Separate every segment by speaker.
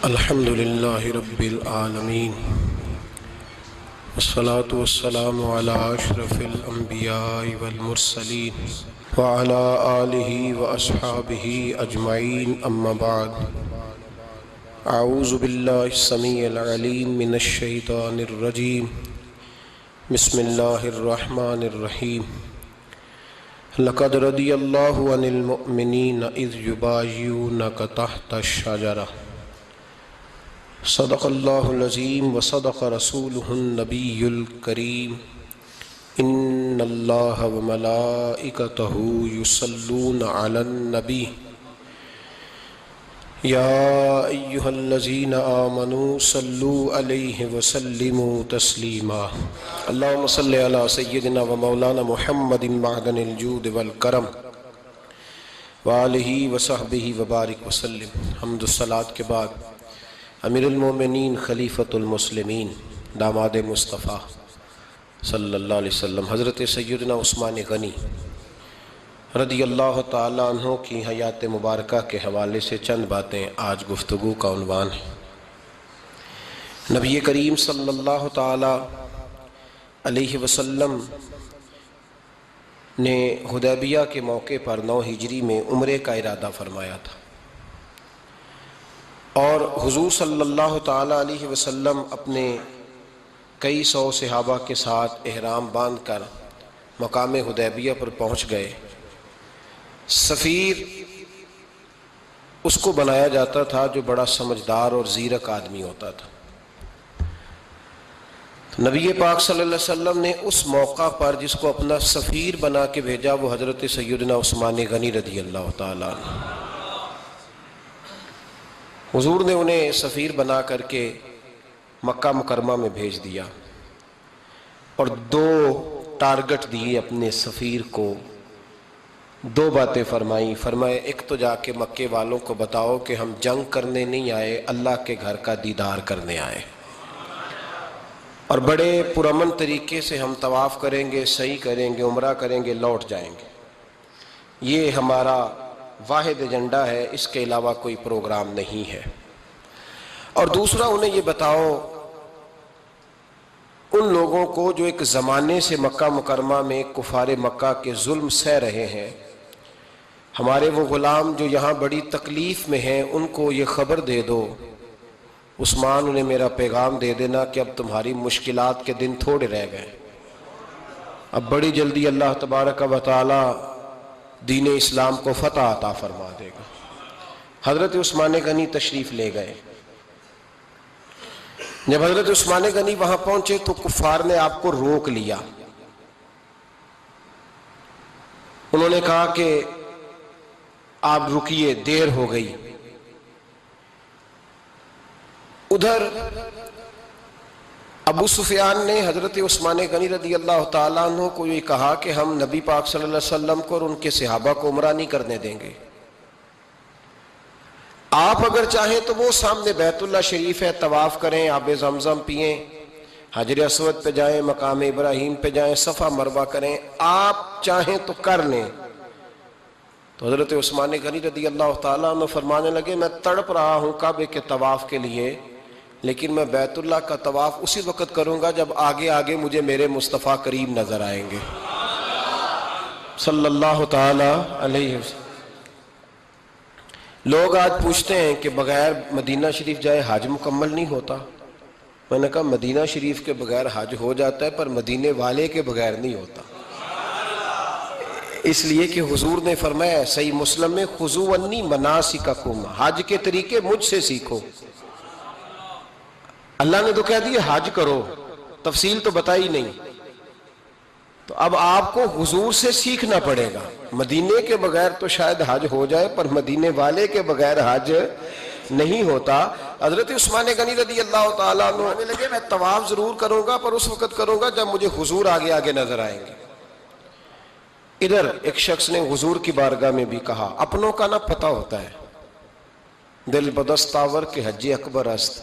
Speaker 1: الحمد للہ رب العالمین والصلاة والسلام علی اشرف الانبیاء والمرسلین وعلی آلہ واصحابہ اجمعین اما بعد اعوذ باللہ السمیع العلیم من الشیطان الرجیم بسم اللہ الرحمن الرحیم لقد رضی اللہ عن المؤمنین اذ یبایعونک تحت الشجرہ صدق اللہ العظیم وصدق رسولہ النبی الکریم ان اللہ وملائکتہ یصلون علی النبی یا ایہا الذین آمنوا صلوا علیہ وسلموا تسلیما اللہم صلی علی سیدنا ومولانا محمد معدن الجود والکرم وآلہ وصحبہ وبارک وسلم۔ حمد الصلاۃ کے بعد امیر المومنین خلیفۃ المسلمین داماد مصطفیٰ صلی اللہ علیہ وسلم حضرت سیدنا عثمان غنی رضی اللہ تعالیٰ عنہ کی حیات مبارکہ کے حوالے سے چند باتیں آج گفتگو کا عنوان ہے۔ نبی کریم صلی اللہ تعالیٰ علیہ وسلم نے حدیبیہ کے موقع پر 9 ہجری میں عمرے کا ارادہ فرمایا تھا، اور حضور صلی اللہ تعالیٰ علیہ وسلم اپنے کئی سو صحابہ کے ساتھ احرام باندھ کر مقام حدیبیہ پر پہنچ گئے۔ سفیر اس کو بنایا جاتا تھا جو بڑا سمجھدار اور زیرک آدمی ہوتا تھا۔ نبی پاک صلی اللہ علیہ وسلم نے اس موقع پر جس کو اپنا سفیر بنا کے بھیجا وہ حضرت سیدنا عثمان غنی رضی اللہ تعالیٰ عنہ۔ حضور نے انہیں سفیر بنا کر کے مکہ مکرمہ میں بھیج دیا اور 2 ٹارگٹ دیے اپنے سفیر کو، 2 باتیں فرمائیں۔ فرمائے ایک تو جا کے مکے والوں کو بتاؤ کہ ہم جنگ کرنے نہیں آئے، اللہ کے گھر کا دیدار کرنے آئے، اور بڑے پرامن طریقے سے ہم طواف کریں گے، سعی کریں گے، عمرہ کریں گے، لوٹ جائیں گے۔ یہ ہمارا واحد ایجنڈا ہے، اس کے علاوہ کوئی پروگرام نہیں ہے۔ اور دوسرا انہیں یہ بتاؤ ان لوگوں کو جو ایک زمانے سے مکہ مکرمہ میں کفار مکہ کے ظلم سہ رہے ہیں، ہمارے وہ غلام جو یہاں بڑی تکلیف میں ہیں، ان کو یہ خبر دے دو، عثمان انہیں میرا پیغام دے دینا کہ اب تمہاری مشکلات کے دن تھوڑے رہ گئے، اب بڑی جلدی اللہ تبارک و تعالی دین اسلام کو فتح عطا فرما دے گا۔ حضرت عثمان غنی تشریف لے گئے۔ جب حضرت عثمان غنی وہاں پہنچے تو کفار نے آپ کو روک لیا۔ انہوں نے کہا کہ آپ رکیے، دیر ہو گئی۔ ادھر ابو سفیان نے حضرت عثمان غنی رضی اللہ تعالیٰ عنہ کو یہ کہا کہ ہم نبی پاک صلی اللہ علیہ وسلم کو اور ان کے صحابہ کو عمرہ نہیں کرنے دیں گے، آپ اگر چاہیں تو وہ سامنے بیت اللہ شریف ہے، طواف کریں، آب زمزم پئیں، حجر اسود پہ جائیں، مقام ابراہیم پہ جائیں، صفا مروہ کریں، آپ چاہیں تو کر لیں۔ تو حضرت عثمان غنی رضی اللہ تعالیٰ عنہ فرمانے لگے میں تڑپ رہا ہوں کعبے کے طواف کے لیے، لیکن میں بیت اللہ کا طواف اسی وقت کروں گا جب آگے آگے مجھے میرے مصطفیٰ کریم نظر آئیں گے صلی اللہ تعالی علیہ وسلم۔ لوگ آج پوچھتے ہیں کہ بغیر مدینہ شریف جائے حج مکمل نہیں ہوتا۔ میں نے کہا مدینہ شریف کے بغیر حج ہو جاتا ہے پر مدینے والے کے بغیر نہیں ہوتا، اس لیے کہ حضور نے فرمایا صحیح مسلم میں خذوا عنی مناسککم، حج کے طریقے مجھ سے سیکھو۔ اللہ نے تو کہہ دیا حج کرو، تفصیل تو بتائی نہیں، تو اب آپ کو حضور سے سیکھنا پڑے گا۔ مدینے کے بغیر تو شاید حج ہو جائے پر مدینے والے کے بغیر حج نہیں ہوتا۔ حضرت عثمان غنی رضی اللہ تعالیٰ عنہ کہنے لگے میں طواف ضرور کروں گا پر اس وقت کروں گا جب مجھے حضور آگے آگے نظر آئیں گے۔ ادھر ایک شخص نے حضور کی بارگاہ میں بھی کہا، اپنوں کا نہ پتہ ہوتا ہے، دل بدست آور کے حج اکبر است۔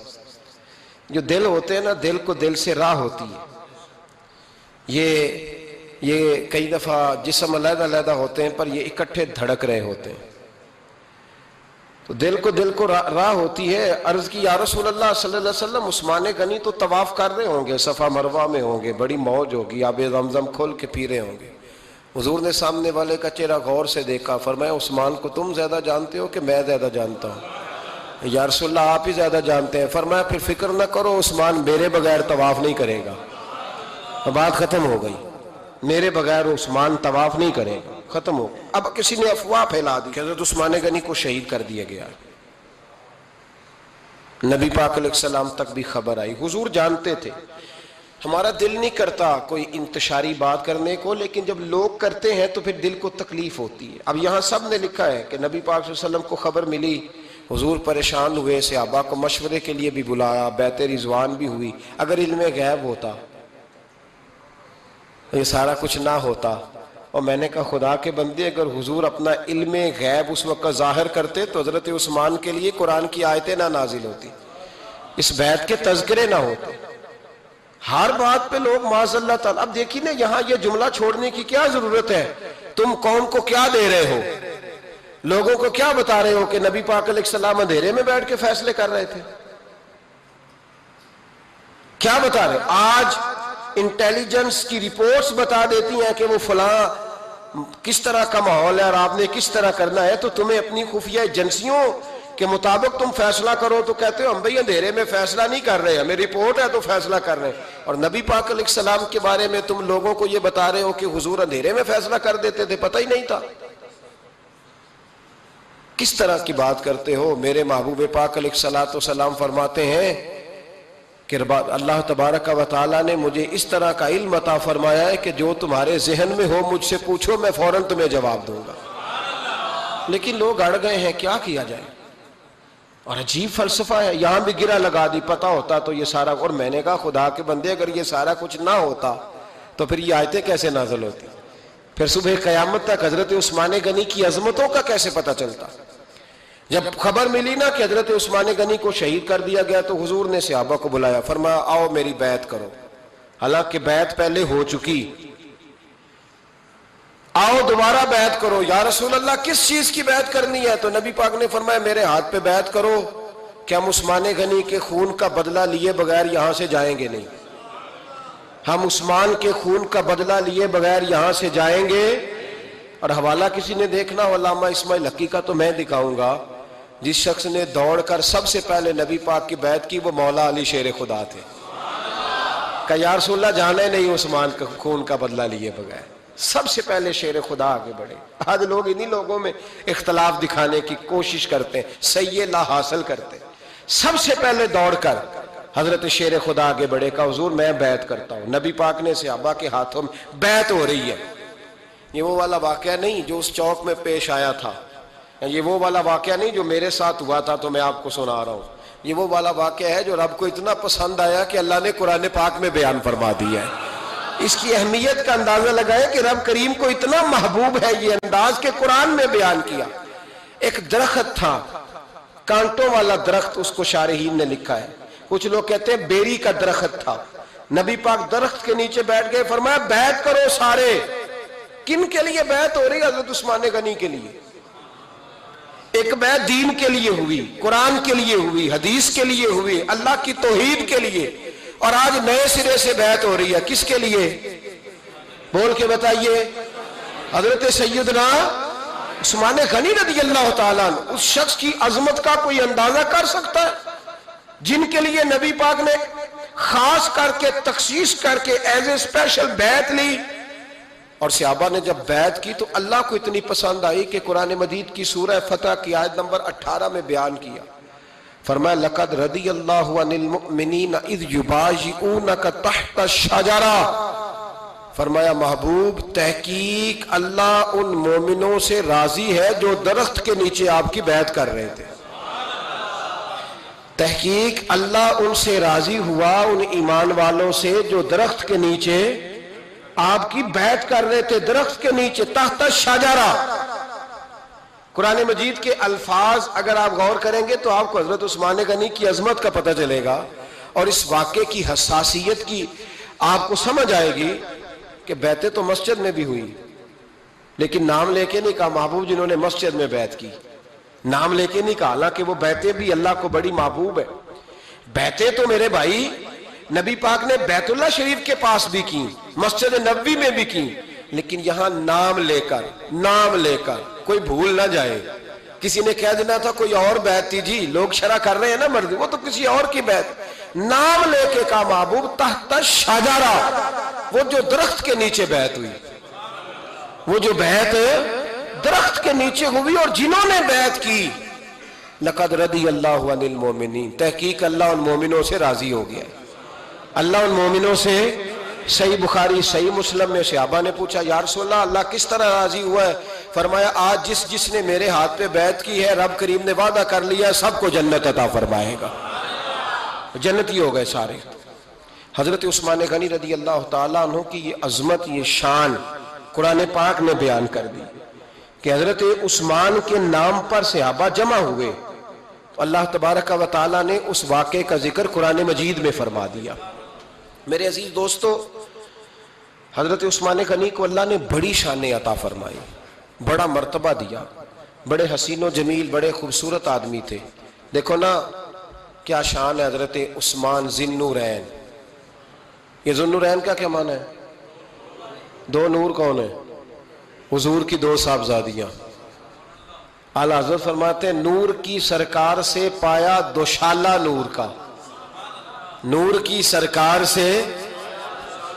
Speaker 1: جو دل ہوتے ہیں نا، دل کو دل سے راہ ہوتی ہے۔ یہ کئی دفعہ جسم علیحدہ علیحدہ ہوتے ہیں پر یہ اکٹھے دھڑک رہے ہوتے ہیں۔ تو دل کو راہ ہوتی ہے. عرض کی یا رسول اللہ صلی اللہ علیہ وسلم عثمان غنی تو طواف کر رہے ہوں گے، صفا مروہ میں ہوں گے، بڑی موج ہوگی، آب زمزم کھول کے پی رہے ہوں گے. حضور نے سامنے والے کا چہرہ غور سے دیکھا، فرمایا عثمان کو تم زیادہ جانتے ہو کہ میں زیادہ جانتا ہوں؟ یا رسول اللہ آپ ہی زیادہ جانتے ہیں. فرمایا پھر فکر نہ کرو، عثمان میرے بغیر طواف نہیں کرے گا. بات ختم ہو گئی، میرے بغیر عثمان طواف نہیں کرے گا، ختم ہو. اب کسی نے افواہ پھیلا دی کہ حضرت عثمان غنی کو شہید کر دیا گیا. نبی پاک علیہ السلام تک بھی خبر آئی. حضور جانتے تھے ہمارا دل نہیں کرتا کوئی انتشاری بات کرنے کو، لیکن جب لوگ کرتے ہیں تو پھر دل کو تکلیف ہوتی ہے. اب یہاں سب نے لکھا ہے کہ نبی پاک صلی اللہ علیہ وسلم کو خبر ملی، حضور پریشان ہوئے، صحابہ کو مشورے کے لیے بھی بلایا، بیعت رضوان بھی ہوئی. اگر علم غیب ہوتا یہ سارا کچھ نہ ہوتا. اور میں نے کہا خدا کے بندے، اگر حضور اپنا علم غیب اس وقت ظاہر کرتے تو حضرت عثمان کے لیے قرآن کی آیتیں نہ نازل ہوتی، اس بیعت کے تذکرے نہ ہوتے. ہر بات پہ لوگ معاذ اللہ تعالی. اب دیکھیے نا یہاں یہ جملہ چھوڑنے کی کیا ضرورت ہے؟ تم قوم کو کیا دے رہے ہو؟ لوگوں کو کیا بتا رہے ہو کہ نبی پاک علیہ السلام اندھیرے میں بیٹھ کے فیصلے کر رہے تھے؟ کیا بتا رہے؟ آج انٹیلیجنس کی رپورٹس بتا دیتی ہیں کہ وہ فلاں کس طرح کا ماحول ہے اور آپ نے کس طرح کرنا ہے، تو تمہیں اپنی خفیہ ایجنسیوں کے مطابق تم فیصلہ کرو تو کہتے ہو ہم بھئی اندھیرے میں فیصلہ نہیں کر رہے، ہمیں رپورٹ ہے تو فیصلہ کر رہے ہیں. اور نبی پاک علیہ السلام کے بارے میں تم لوگوں کو یہ بتا رہے ہو کہ حضور اندھیرے میں فیصلہ کر دیتے تھے، پتہ ہی نہیں تھا. کس طرح کی بات کرتے ہو؟ میرے محبوب پاک علیہ السلام فرماتے ہیں کہ اللہ تبارک و تعالیٰ نے مجھے اس طرح کا علم عطا فرمایا ہے کہ جو تمہارے ذہن میں ہو مجھ سے پوچھو، میں فوراً تمہیں جواب دوں گا. لیکن لوگ اڑ گئے ہیں، کیا کیا جائے؟ اور عجیب فلسفہ ہے. یہاں بھی گرہ لگا دی، پتہ ہوتا تو یہ سارا. اور میں نے کہا خدا کے بندے اگر یہ سارا کچھ نہ ہوتا تو پھر یہ آیتیں کیسے نازل ہوتی؟ پھر صبح قیامت تک حضرت عثمان غنی کی عظمتوں کا کیسے پتہ چلتا؟ جب خبر ملی نا کہ حضرت عثمان غنی کو شہید کر دیا گیا تو حضور نے صحابہ کو بلایا، فرمایا آؤ میری بیعت کرو. حالانکہ بیعت پہلے ہو چکی، آؤ دوبارہ بیعت کرو. یا رسول اللہ کس چیز کی بیعت کرنی ہے؟ تو نبی پاک نے فرمایا میرے ہاتھ پہ بیعت کرو کہ ہم عثمان غنی کے خون کا بدلہ لیے بغیر یہاں سے جائیں گے نہیں. ہم عثمان کے خون کا بدلہ لیے بغیر یہاں سے جائیں گے. اور حوالہ کسی نے دیکھنا ہو علامہ اسماعیل حقی کا تو میں دکھاؤں گا. جس شخص نے دوڑ کر سب سے پہلے نبی پاک کی بیعت کی وہ مولا علی شیر خدا تھے. کہ یا رسول اللہ جانا ہی نہیں عثمان کا خون کا بدلہ لیے بغیر. سب سے پہلے شیر خدا آگے بڑھے. آج لوگ انہی لوگوں میں اختلاف دکھانے کی کوشش کرتے ہیں، صحیح لا حاصل کرتے ہیں. سب سے پہلے دوڑ کر حضرت شیر خدا آگے بڑھے کہ حضور میں بیعت کرتا ہوں. نبی پاک نے صحابہ کے ہاتھوں میں بیعت ہو رہی ہے. یہ وہ والا واقعہ نہیں جو اس چوک میں پیش آیا تھا، یہ وہ والا واقعہ نہیں جو میرے ساتھ ہوا تھا تو میں آپ کو سنا رہا ہوں. یہ وہ والا واقعہ ہے جو رب کو اتنا پسند آیا کہ اللہ نے قرآن پاک میں بیان فرما دیا ہے. اس کی اہمیت کا اندازہ لگائے کہ رب کریم کو اتنا محبوب ہے یہ انداز کہ قرآن میں بیان کیا. ایک درخت تھا، کانٹوں والا درخت، اس کو شارحین نے لکھا ہے. کچھ لوگ کہتے ہیں بیری کا درخت تھا. نبی پاک درخت کے نیچے بیٹھ گئے، فرمایا بیعت کرو سارے. کن کے لیے بیعت ہو رہی؟ حضرت عثمان غنی کے لیے. ایک بیعت دین کے لیے ہوئی، قرآن کے لیے ہوئی، حدیث کے لیے ہوئی، اللہ کی توحید کے لیے. اور آج نئے سرے سے بیعت ہو رہی ہے. کس کے لیے؟ بول کے بتائیے. حضرت سیدنا عثمان غنی رضی اللہ تعالیٰ عنہ. اس شخص کی عظمت کا کوئی اندازہ کر سکتا ہے جن کے لیے نبی پاک نے خاص کر کے تخصیص کر کے ایز اے اسپیشل بیعت لی. اور صحابہ نے جب بیعت کی تو اللہ کو اتنی پسند آئی کہ قرآن مجید کی سورہ فتح کی آیت نمبر 18 میں بیان کیا. فرمایا لقد رضی اللہ عن المؤمنین اذ یبایعونک تحت الشجرہ. فرمایا محبوب تحقیق اللہ ان مومنوں سے راضی ہے جو درخت کے نیچے آپ کی بیعت کر رہے تھے. تحقیق اللہ ان سے راضی ہوا، ان ایمان والوں سے جو درخت کے نیچے آپ کی بیعت کر رہے تھے. درخت کے نیچے تحت الشجرہ. قرآن مجید کے الفاظ اگر آپ غور کریں گے تو آپ کو حضرت عثمان غنی کی عظمت کا پتہ چلے گا اور اس واقعے کی حساسیت کی آپ کو سمجھ آئے گی کہ بیعتیں تو مسجد میں بھی ہوئی لیکن نام لے کے نہیں کہا محبوب جنہوں نے مسجد میں بیعت کی. نام لے کے نہیں کہا، حالانکہ وہ بیعتیں بھی اللہ کو بڑی محبوب ہے. بیعتیں تو میرے بھائی نبی پاک نے بیت اللہ شریف کے پاس بھی کی، مسجد نبوی میں بھی کی، لیکن یہاں نام لے کر کوئی بھول نہ جائے. کسی نے کہہ دینا تھا کوئی اور بیعت تھی جی، لوگ شرح کر رہے ہیں نا مرضی، وہ تو کسی اور کی بیعت. نام لے کے کہا محبوب تحت شجرہ، وہ جو درخت کے نیچے بیعت ہوئی، وہ جو بیعت درخت کے نیچے ہوئی، اور جنہوں نے بیعت کی لقد رضی اللہ عن المومنین، تحقیق اللہ ان مومنوں سے راضی ہو گیا. اللہ ان مومنوں سے، صحیح بخاری صحیح مسلم میں صحابہ نے پوچھا یا رسول اللہ اللہ کس طرح راضی ہوا ہے؟ فرمایا آج جس نے میرے ہاتھ پہ بیعت کی ہے رب کریم نے وعدہ کر لیا ہے سب کو جنت عطا فرمائے گا. جنتی ہو گئے سارے. حضرت عثمان غنی رضی اللہ تعالیٰ عنہ کی یہ عظمت، یہ شان قرآن پاک نے بیان کر دی کہ حضرت عثمان کے نام پر صحابہ جمع ہوئے. اللہ تبارک و تعالیٰ نے اس واقعے کا ذکر قرآن مجید میں فرما دیا. میرے عزیز دوستو، حضرت عثمان غنی کو اللہ نے بڑی شان عطا فرمائی، بڑا مرتبہ دیا. بڑے حسین و جمیل، بڑے خوبصورت آدمی تھے. دیکھو نا کیا شان ہے حضرت عثمان ذی النورین. یہ ذو النورین کا کیا معنی ہے؟ دو نور کون ہے؟ حضور کی دو صاحبزادیاں. اعلیٰ حضرت فرماتے ہیں نور کی سرکار سے پایا دوشالہ نور کا، نور کی سرکار سے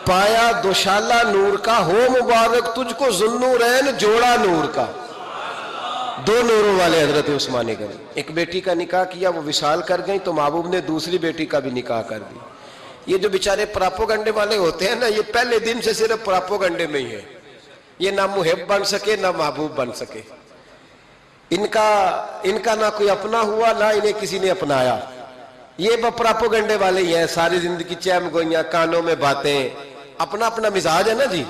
Speaker 1: پایا دوشالہ نور کا، ہو مبارک تجھ کو ذو النورین جوڑا نور کا. دو نوروں والے حضرت عثمان غنی. ایک بیٹی کا نکاح کیا، وہ وصال کر گئی تو محبوب نے دوسری بیٹی کا بھی نکاح کر دی. یہ جو بیچارے پراپوگنڈے والے ہوتے ہیں نا، یہ پہلے دن سے صرف پراپوگنڈے میں ہی ہے. یہ نہ محب بن سکے نہ محبوب بن سکے. ان کا نہ کوئی اپنا ہوا نہ انہیں کسی نے اپنایا. یہ پراپوگنڈے والے ہی ہیں، ساری زندگی چیم گوئیاں، کانوں میں باتیں. اپنا اپنا مزاج ہے نا جی،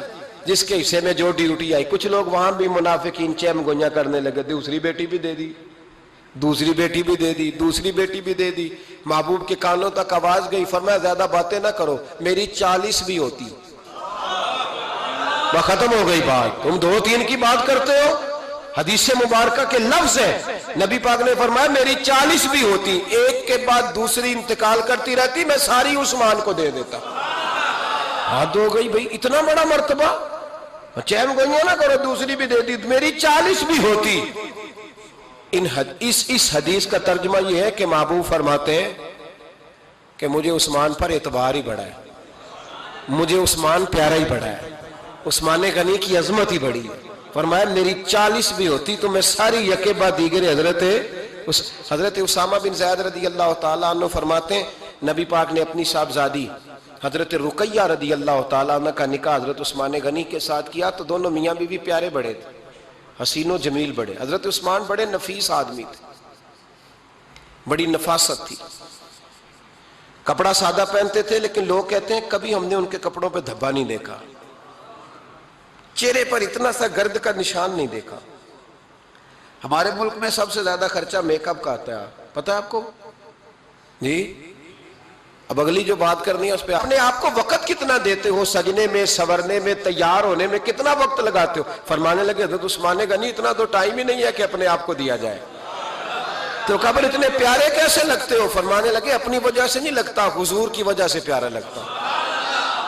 Speaker 1: جس کے حصے میں جو ڈیوٹی آئی. کچھ لوگ وہاں بھی منافقین چیم گوئیاں کرنے لگے، دوسری بیٹی بھی دے دی، دوسری بیٹی بھی دے دی، دوسری بیٹی بھی دے دی. محبوب کے کانوں تک آواز گئی، فرمایا زیادہ باتیں نہ کرو، میری 40 بھی ہوتی. وہ ختم ہو گئی بات، تم 2-3 کی بات کرتے ہو. حدیث مبارکہ کے لفظ ہے، نبی پاک نے فرمایا میری 40 بھی ہوتی، ایک کے بعد دوسری انتقال کرتی رہتی، میں ساری عثمان کو دے دیتا. حد ہو گئی بھئی، اتنا بڑا مرتبہ. چیم گوئیاں نہ کرو، دوسری بھی دے دی، میری 40 بھی ہوتی. اس حدیث کا ترجمہ یہ ہے کہ محبوب فرماتے ہیں کہ مجھے عثمان پر اعتبار ہی بڑا ہے، مجھے عثمان پیارا ہی بڑا ہے، عثمان غنی کی عظمت ہی بڑی ہے. فرمایا میری 40 بھی ہوتی تو میں ساری یکے بعد دیگر حضرت اسامہ بن زید رضی اللہ تعالیٰ عنہ فرماتے ہیں نبی پاک نے اپنی صاحبزادی حضرت رقیہ رضی اللہ تعالیٰ عنہ کا نکاح حضرت عثمان غنی کے ساتھ کیا تو دونوں میاں بیوی پیارے بڑے تھے، حسین و جمیل بڑے. حضرت عثمان بڑے نفیس آدمی تھے، بڑی نفاست تھی. کپڑا سادہ پہنتے تھے لیکن لوگ کہتے ہیں کبھی ہم نے ان کے کپڑوں پہ دھبا نہیں دیکھا، چہرے پر اتنا سا گرد کا نشان نہیں دیکھا. ہمارے ملک میں سب سے زیادہ خرچہ میک اپ کا آتا ہے، پتہ ہے آپ کو جی؟ اب اگلی جو بات کرنی ہے اس پہ اپنے آپ کو وقت کتنا دیتے ہو، سجنے میں، سورنے میں، تیار ہونے میں کتنا وقت لگاتے ہو. فرمانے لگے حضرت عثمان غنی اتنا تو ٹائم ہی نہیں ہے کہ اپنے آپ کو دیا جائے. تو قبر اتنے پیارے کیسے لگتے ہو؟ فرمانے لگے اپنی وجہ سے نہیں لگتا، حضور کی وجہ سے پیارا لگتا.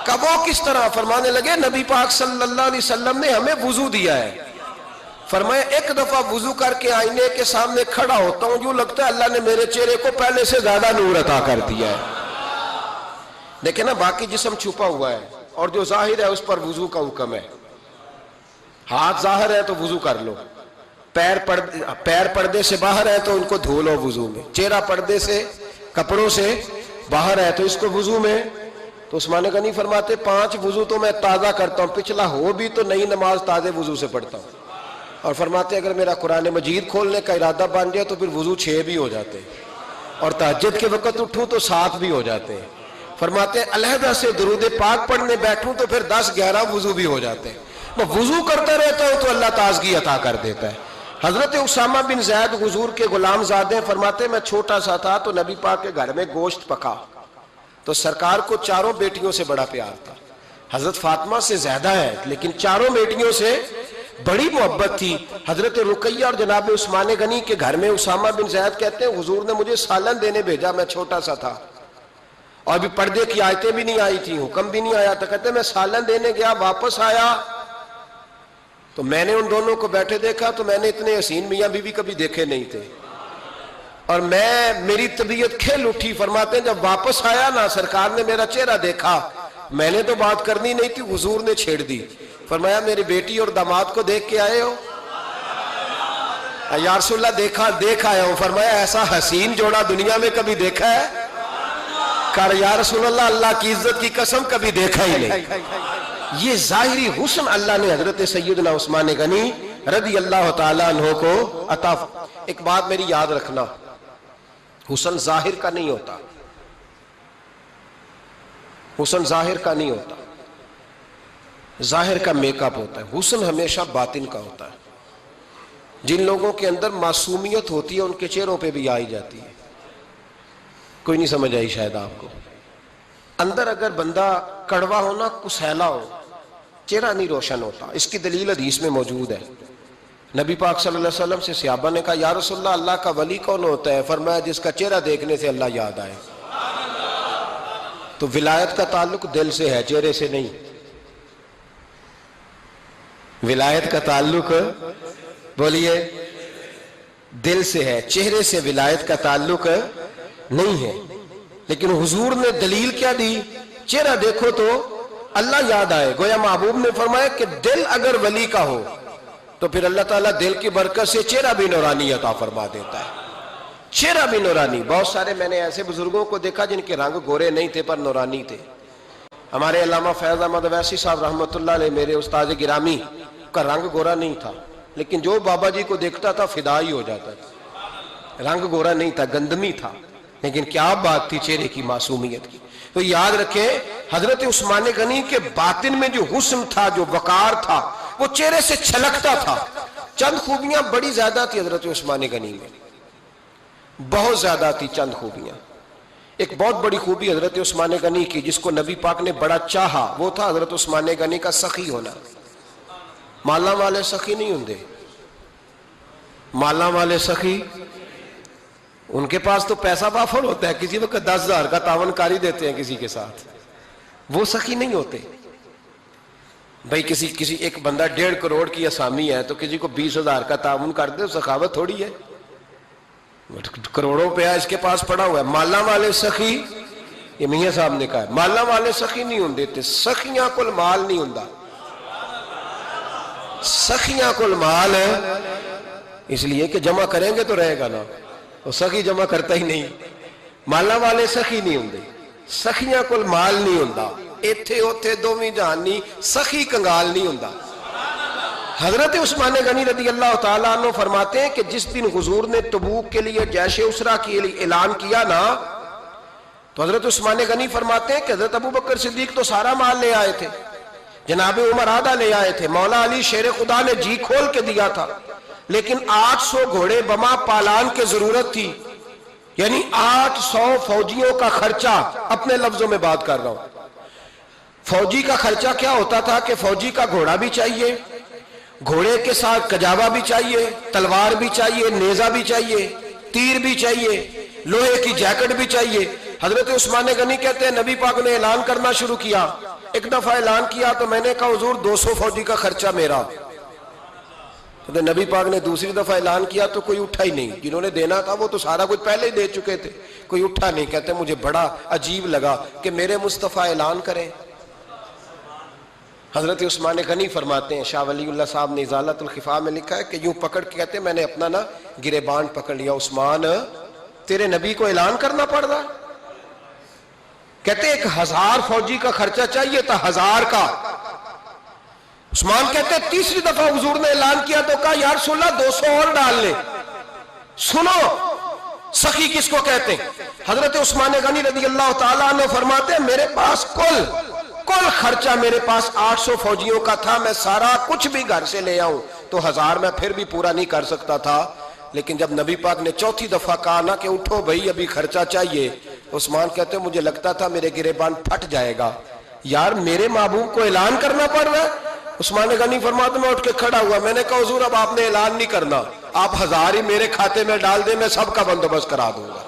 Speaker 1: کب وہ کس طرح؟ فرمانے لگے نبی پاک صلی اللہ علیہ وسلم نے ہمیں وضو دیا ہے. فرمایا ایک دفعہ وضو کر کے آئینے کے سامنے کھڑا ہوتا ہوں یوں لگتا ہے اللہ نے میرے چہرے کو پہلے سے زیادہ نور عطا کر دیا ہے. دیکھیں نا باقی جسم چھپا ہوا ہے اور جو ظاہر ہے اس پر وضو کا حکم ہے. ہاتھ ظاہر ہے تو وضو کر لو، پیر پردے سے باہر ہے تو ان کو دھو لو وضو میں، چہرہ پردے سے کپڑوں سے باہر ہے تو اس کو وضو میں. تو عثمان غنی فرماتے 5 وضو تو میں تازہ کرتا ہوں، پچھلا ہو بھی تو نئی نماز تازے وضو سے پڑھتا ہوں. اور فرماتے اگر میرا قرآن مجید کھولنے کا ارادہ بن جائے تو پھر وضو 6 بھی ہو جاتے ہیں، اور تہجد کے وقت اٹھوں تو 7 بھی ہو جاتے ہیں. فرماتے ہیں علیحدہ سے درود پاک پڑھنے بیٹھوں تو پھر 10-11 وضو بھی ہو جاتے ہیں. میں وضو کرتا رہتا ہوں تو اللہ تازگی عطا کر دیتا ہے. حضرت اسامہ بن زید حضور کے غلام زادے ہیں، فرماتے ہیں میں چھوٹا سا تھا تو نبی پاک کے گھر میں گوشت پکا تو سرکار کو 4 بیٹیوں سے بڑا پیار تھا. حضرت فاطمہ سے زیادہ ہے لیکن 4 بیٹیوں سے بڑی محبت تھی. حضرت رقیہ اور جناب عثمان غنی کے گھر میں اسامہ بن زید کہتے ہیں حضور نے مجھے سالن دینے بھیجا, میں چھوٹا سا تھا اور ابھی پردے کی آیتیں بھی نہیں آئی تھی, حکم بھی نہیں آیا تھا. کہتے ہیں میں سالن دینے گیا, واپس آیا تو میں نے ان دونوں کو بیٹھے دیکھا تو میں نے اتنے حسین میاں بیوی کبھی دیکھے نہیں تھے, اور میری طبیعت کھل اٹھی. فرماتے ہیں جب واپس آیا نا, سرکار نے میرا چہرہ دیکھا, میں نے تو بات کرنی نہیں تھی, حضور نے چھیڑ دی. فرمایا میری بیٹی اور داماد کو دیکھ کے آئے ہو؟ یا رسول اللہ دیکھ آیا ہوں. فرمایا ایسا حسین جوڑا دنیا میں کبھی دیکھا ہے؟ کہا یا رسول اللہ اللہ کی عزت کی قسم کبھی دیکھا ہی نہیں. یہ ظاہری حسن اللہ نے حضرت سیدنا عثمان غنی رضی اللہ تعالیٰ عنہ کو عطا. ایک بات میری یاد رکھنا, حسن ظاہر کا نہیں ہوتا, حسن ظاہر کا نہیں ہوتا, ظاہر کا میک اپ ہوتا ہے. حسن ہمیشہ باطن کا ہوتا ہے. جن لوگوں کے اندر معصومیت ہوتی ہے ان کے چہروں پہ بھی آئی جاتی ہے. کوئی نہیں سمجھ آئی شاید آپ کو. اندر اگر بندہ کڑوا ہونا, کسیلا ہو, چہرہ نہیں روشن ہوتا. اس کی دلیل حدیث میں موجود ہے. نبی پاک صلی اللہ علیہ وسلم سے صحابہ نے کہا یا رسول اللہ اللہ کا ولی کون ہوتا ہے؟ فرمایا جس کا چہرہ دیکھنے سے اللہ یاد آئے. تو ولایت کا تعلق دل سے ہے, چہرے سے نہیں. ولایت کا تعلق بولیے دل سے ہے, چہرے سے ولایت کا تعلق نہیں ہے. لیکن حضور نے دلیل کیا دی؟ چہرہ دیکھو تو اللہ یاد آئے. گویا محبوب نے فرمایا کہ دل اگر ولی کا ہو تو پھر اللہ تعالیٰ دل کی برکت سے چہرہ بھی نورانی عطا فرما دیتا ہے. چہرہ بھی نورانی. بہت سارے میں نے ایسے بزرگوں کو دیکھا جن کے رنگ گورے نہیں تھے پر نورانی تھے. ہمارے علامہ فیض احمد اویسی صاحب رحمۃ اللہ علیہ, میرے استاد گرامی, کا رنگ گورا نہیں تھا, لیکن جو بابا جی کو دیکھتا تھا فدا ہی ہو جاتا تھا. رنگ گورا نہیں تھا, گندمی تھا, لیکن کیا بات تھی چہرے کی معصومیت کی. تو یاد رکھیں حضرت عثمان غنی کے باطن میں جو حسن تھا, جو وقار تھا, وہ چہرے سے چھلکتا تھا. چند خوبیاں بڑی زیادہ تھی حضرت عثمان غنی میں, بہت زیادہ تھی چند خوبیاں. ایک بہت بڑی خوبی حضرت عثمان غنی کی جس کو نبی پاک نے بڑا چاہا, وہ تھا حضرت عثمان غنی کا سخی ہونا. مالا والے سخی نہیں ہوندے, مالا والے سخی ان کے پاس تو پیسہ وافر ہوتا ہے, کسی وقت 10,000 کا تعاون کاری دیتے ہیں کسی کے ساتھ. وہ سخی نہیں ہوتے بھائی. کسی ایک بندہ 1.5 کروڑ کی اسامی ہے تو کسی کو 20,000 کا تعاون کر دے, سخاوت تھوڑی ہے. کروڑوں روپیہ اس کے پاس پڑا ہوا ہے. مالا والے سخی, یہ میاں صاحب نے کہا, مالا والے سخی نہیں ہوندے تے سخیاں کل مال نہیں ہوندا. سخیاں کل مال ہے اس لیے کہ جمع کریں گے تو رہے گا نا, وہ سخی جمع کرتا ہی نہیں. مالا والے سخی نہیں ہوندے, سخیاں کل مال نہیں ہوندا. ایتھے اوتھے دوویں جہان نہیں, سخی کنگال نہیں ہوندا. حضرت عثمان غنی رضی اللہ تعالیٰ عنہ فرماتے ہیں کہ جس دن حضور نے تبوک کے لیے جیش اسرا کی اعلان کیا نا, تو حضرت عثمان غنی فرماتے ہیں کہ حضرت ابو بکر صدیق تو سارا مال لے آئے تھے, جناب عمر آدھا لے آئے تھے, مولا علی شیر خدا نے جی کھول کے دیا تھا, لیکن 800 گھوڑے بما پالان کی ضرورت تھی. یعنی 800 فوجیوں کا خرچہ, اپنے لفظوں میں بات کر رہا ہوں. فوجی کا خرچہ کیا ہوتا تھا کہ فوجی کا گھوڑا بھی چاہیے, گھوڑے کے ساتھ کجاوا بھی چاہیے, تلوار بھی چاہیے, نیزہ بھی چاہیے, تیر بھی چاہیے, لوہے کی جیکٹ بھی چاہیے. حضرت عثمان غنی کہتے ہیں نبی پاک نے اعلان کرنا شروع کیا. ایک دفعہ اعلان کیا تو میں نے کہا حضور 200 فوجی کا خرچہ میرا. تو نبی پاک نے دوسری دفعہ اعلان کیا تو کوئی اٹھا ہی نہیں. جنہوں نے دینا تھا وہ تو سارا کچھ پہلے ہی دے چکے تھے, کوئی اٹھا نہیں. کہتے ہیں مجھے بڑا عجیب لگا کہ میرے مصطفیٰ اعلان کریں. حضرت عثمان غنی فرماتے ہیں, شاہ ولی اللہ صاحب نے ازالت الخفا میں لکھا ہے کہ یوں پکڑ کے کہتے ہیں میں نے اپنا نا گریبان پکڑ لیا, عثمان تیرے نبی کو اعلان کرنا پڑ رہا. کہتے ہیں 1000 فوجی کا خرچہ چاہیے تھا, 1000 کا. عثمان کہتے ہیں تیسری دفعہ حضور نے اعلان کیا تو کہا یا رسول اللہ 200 اور ڈال لے. سنو سخی کس کو کہتے ہیں. حضرت عثمان غنی رضی اللہ تعالیٰ عنہ فرماتے ہیں میرے پاس کل خرچہ میرے پاس 800 فوجیوں کا تھا, میں سارا کچھ بھی گھر سے لے آؤں تو 1000 میں پھر بھی پورا نہیں کر سکتا تھا. لیکن جب نبی پاک نے چوتھی دفعہ کہا نا کہ اٹھو بھائی ابھی خرچہ چاہیے, عثمان کہتے ہیں مجھے لگتا تھا میرے گریبان پھٹ جائے گا. یار میرے محبوب کو اعلان کرنا پڑ رہا ہے, عثمان غنی فرماتے میں اٹھ کے کھڑا ہوا، میں نے کہا حضور اب آپ نے اعلان نہیں کرنا، آپ 1000 ہی میرے کھاتے میں ڈال دیں، میں سب کا بندوبست کرا دوں گا۔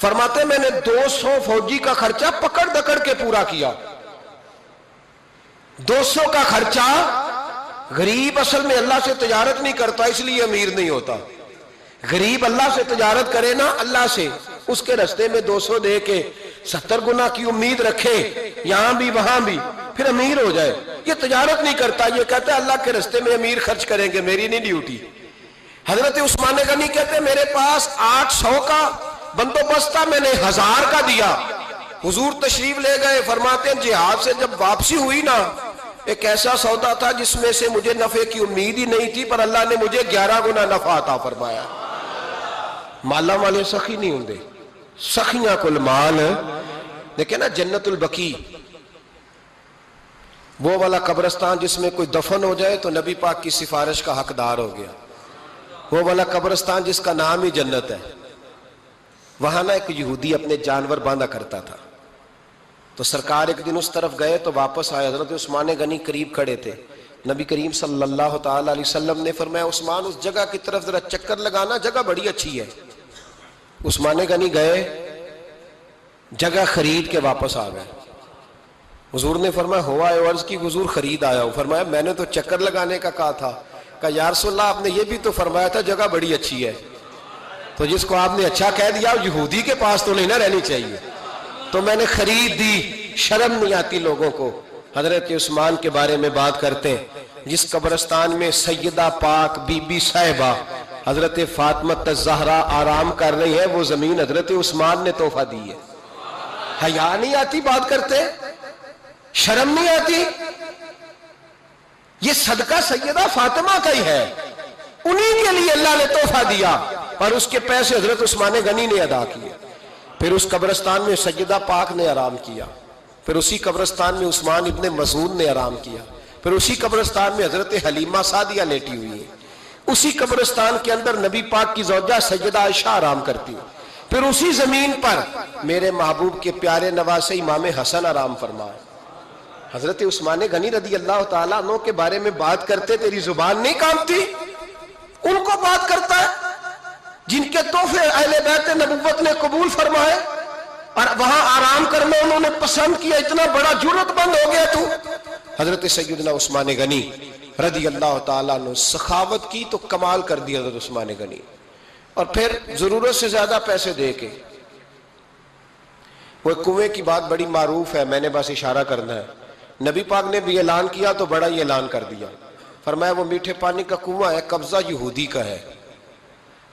Speaker 1: فرماتے میں نے 200 فوجی کا خرچہ پکڑ دکڑ کے پورا کیا۔ 200 کا خرچہ، غریب اصل میں اللہ سے تجارت نہیں کرتا اس لیے امیر نہیں ہوتا، غریب اللہ سے تجارت کرے نا، اللہ سے اس کے رستے میں 200 دے کے 70 گنا کی امید رکھے یہاں بھی وہاں بھی، پھر امیر ہو جائے۔ یہ تجارت نہیں کرتا، یہ کہتا ہے اللہ کے رستے میں امیر خرچ کریں گے، میری نہیں ڈیوٹی۔ حضرت عثمان غنی کہتے ہیں میرے پاس 800 کا بندوبست تھا، میں نے 1000 کا دیا۔ حضور تشریف لے گئے، فرماتے ہیں جہاد سے جب واپسی ہوئی نا، ایک ایسا سودا تھا جس میں سے مجھے نفع کی امید ہی نہیں تھی، پر اللہ نے مجھے 11 گنا نفع عطا فرمایا۔ مالا والے سخی نہیں ہوندے، سخیاں کل مال۔ دیکھیں نا جنت البقیع، وہ والا قبرستان جس میں کوئی دفن ہو جائے تو نبی پاک کی سفارش کا حقدار ہو گیا، وہ والا قبرستان جس کا نام ہی جنت ہے۔ وہاں نا ایک یہودی اپنے جانور باندھا کرتا تھا، تو سرکار ایک دن اس طرف گئے تو واپس آئے، حضرت عثمان غنی قریب کھڑے تھے، نبی کریم صلی اللہ تعالی علیہ وسلم نے فرمایا عثمان اس جگہ کی طرف ذرا چکر لگانا، جگہ بڑی اچھی ہے۔ عثمان غنی گئے، جگہ خرید کے واپس آ گئے۔ حضور نے فرمایا ہوا ہے؟ عرض کی حضور خرید آیا ہوں۔ فرمایا میں نے تو چکر لگانے کا کہا تھا۔ کہا یا رسول اللہ آپ نے یہ بھی تو فرمایا تھا جگہ بڑی اچھی ہے، تو جس کو آپ نے اچھا کہہ دیا یہودی کے پاس تو نہیں نہ رہنی چاہیے، تو میں نے خرید دی۔ شرم نہیں آتی لوگوں کو۔ حضرت عثمان کے بارے میں بات کرتے ہیں، جس قبرستان میں سیدہ پاک بی بی صاحبہ حضرت فاطمہ الزہرا آرام کر رہی ہے، وہ زمین حضرت عثمان نے تحفہ دی ہے۔ حیا نہیں آتی بات کرتے؟ شرم نہیں آتی؟ یہ صدقہ سیدہ فاطمہ کا ہی ہے، انہی کے لیے اللہ نے تحفہ دیا، اور اس کے پیسے حضرت عثمان غنی نے ادا کیے۔ پھر اس قبرستان میں سیدہ پاک نے آرام کیا، پھر اسی قبرستان میں عثمان ابن مسعود نے آرام کیا، پھر اسی قبرستان میں حضرت حلیمہ سعدیہ لیٹی ہوئی ہے، اسی قبرستان کے اندر نبی پاک کی زوجہ سیدہ عائشہ آرام کرتی ہے، پھر اسی زمین پر میرے محبوب کے پیارے نواسے امام حسن آرام فرمائے۔ حضرت عثمان غنی رضی اللہ تعالیٰ عنہ کے بارے میں بات کرتے تیری زبان نہیں کانپتی؟ ان کو بات کرتا ہے جن کے تحفے اہل بیت نبوت نے قبول فرمائے اور وہاں آرام کرنا انہوں نے پسند کیا، اتنا بڑا جرت بند ہو گیا تو۔ حضرت سیدنا عثمان غنی رضی اللہ تعالیٰ عنہ سخاوت کی تو کمال کر دی حضرت عثمان غنی، اور پھر ضرورت سے زیادہ پیسے دے کے وہ کنویں کی بات بڑی معروف ہے، میں نے بس اشارہ کرنا ہے، نبی پاک نے بھی اعلان کیا تو بڑا ہی اعلان کر دیا، فرمایا وہ میٹھے پانی کا کنواں ہے، قبضہ یہودی کا ہے،